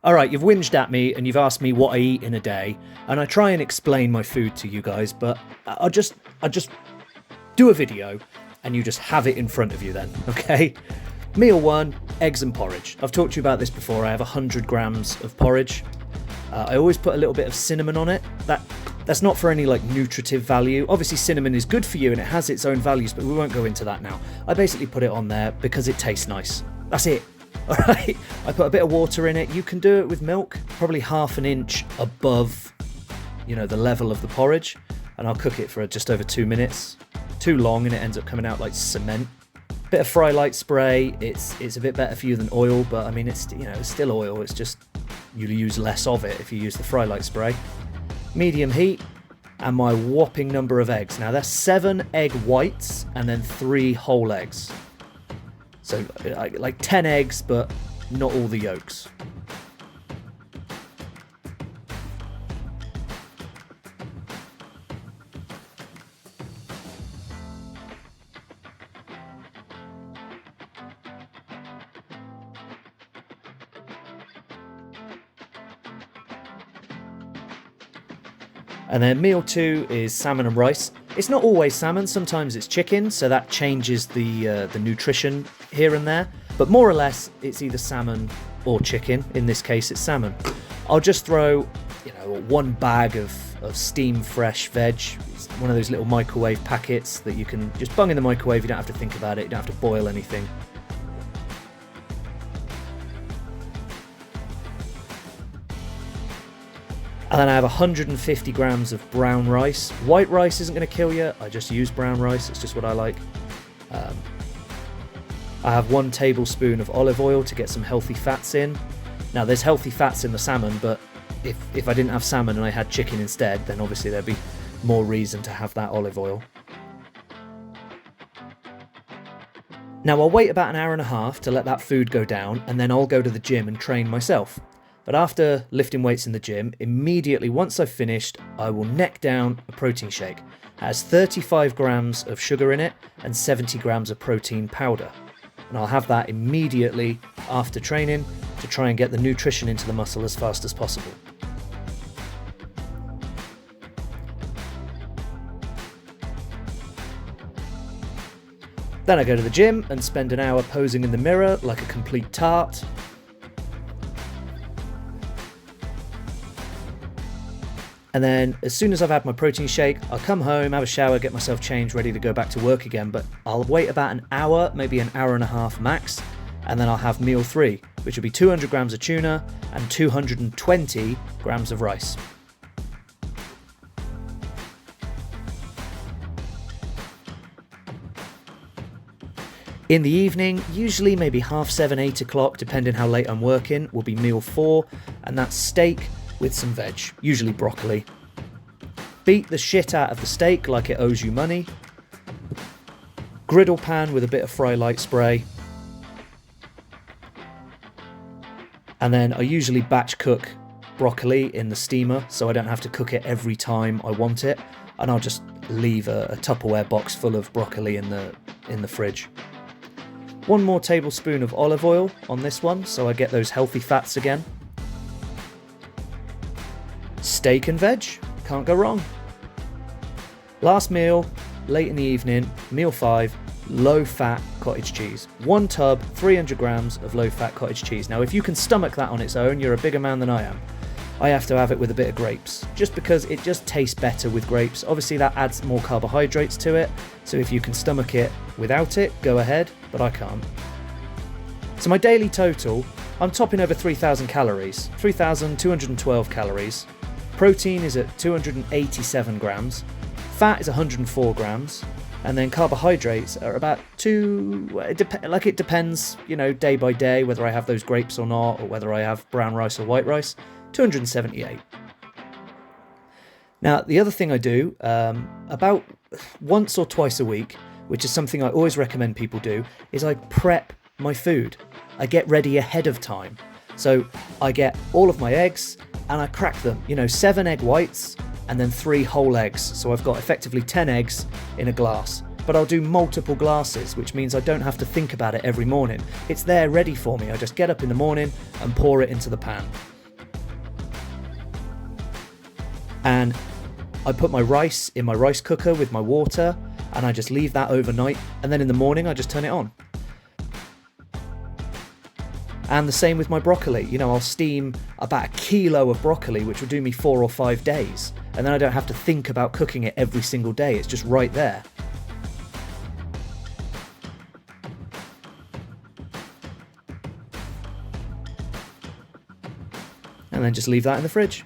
All right, you've whinged at me and you've asked me what I eat in a day, and I try and explain my food to you guys, but I just do a video and you just have it in front of you then, okay? Meal 1, eggs and porridge. I've talked to you about this before. I have 100 grams of porridge. I always put a little bit of cinnamon on it. That's not for any like nutritive value. Obviously cinnamon is good for you and it has its own values, but we won't go into that now. I basically put it on there because it tastes nice. That's it. All right, I put a bit of water in it. You can do it with milk, probably half an inch above, the level of the porridge, and I'll cook it for just over 2 minutes. Too long and it ends up coming out like cement. Bit of fry light spray. It's a bit better for you than oil, but I mean it's still oil. It's just you use less of it if you use the fry light spray. Medium heat, and my whopping number of eggs. Now that's 7 egg whites and then 3 whole eggs. So like 10 eggs, but not all the yolks. And then meal 2 is salmon and rice. It's not always salmon, sometimes it's chicken, so that changes the nutrition here and there. But more or less, it's either salmon or chicken. In this case, it's salmon. I'll just throw, 1 bag of steam fresh veg. It's one of those little microwave packets that you can just bung in the microwave. You don't have to think about it. You don't have to boil anything. And then I have 150 grams of brown rice. White rice isn't going to kill you. I just use brown rice. It's just what I like. I have 1 tablespoon of olive oil to get some healthy fats in. Now, there's healthy fats in the salmon, but if I didn't have salmon and I had chicken instead, then obviously there'd be more reason to have that olive oil. Now, I'll wait about an hour and a half to let that food go down, and then I'll go to the gym and train myself. But after lifting weights in the gym, immediately once I've finished, I will neck down a protein shake. It has 35 grams of sugar in it and 70 grams of protein powder. And I'll have that immediately after training to try and get the nutrition into the muscle as fast as possible. Then I go to the gym and spend an hour posing in the mirror like a complete tart. And then as soon as I've had my protein shake, I'll come home, have a shower, get myself changed, ready to go back to work again. But I'll wait about an hour, maybe an hour and a half max, and then I'll have meal 3, which will be 200 grams of tuna and 220 grams of rice. In the evening, usually maybe 7:30, 8 o'clock, depending how late I'm working, will be meal 4, and that's steak with some veg, usually broccoli. Beat the shit out of the steak like it owes you money. Griddle pan with a bit of fry light spray. And then I usually batch cook broccoli in the steamer so I don't have to cook it every time I want it. And I'll just leave a Tupperware box full of broccoli in the fridge. 1 more tablespoon of olive oil on this one so I get those healthy fats again. Steak and veg, can't go wrong. Last meal, late in the evening, meal 5, low-fat cottage cheese. 1 tub, 300 grams of low-fat cottage cheese. Now, if you can stomach that on its own, you're a bigger man than I am. I have to have it with a bit of grapes, just because it just tastes better with grapes. Obviously, that adds more carbohydrates to it, so if you can stomach it without it, go ahead, but I can't. So my daily total, I'm topping over 3,000 calories, 3,212 calories. Protein is at 287 grams, fat is 104 grams, and then carbohydrates are about it depends, day by day, whether I have those grapes or not, or whether I have brown rice or white rice, 278. Now, the other thing I do, about once or twice a week, which is something I always recommend people do, is I prep my food. I get ready ahead of time. So I get all of my eggs, and I crack them, 7 egg whites and then 3 whole eggs. So I've got effectively 10 eggs in a glass. but I'll do multiple glasses, which means I don't have to think about it every morning. It's there ready for me. I just get up in the morning and pour it into the pan. And I put my rice in my rice cooker with my water, and I just leave that overnight, and then in the morning I just turn it on. And the same with my broccoli. You know, I'll steam about 1 kilo of broccoli, which will do me 4 or 5 days. And then I don't have to think about cooking it every single day. It's just right there. And then just leave that in the fridge.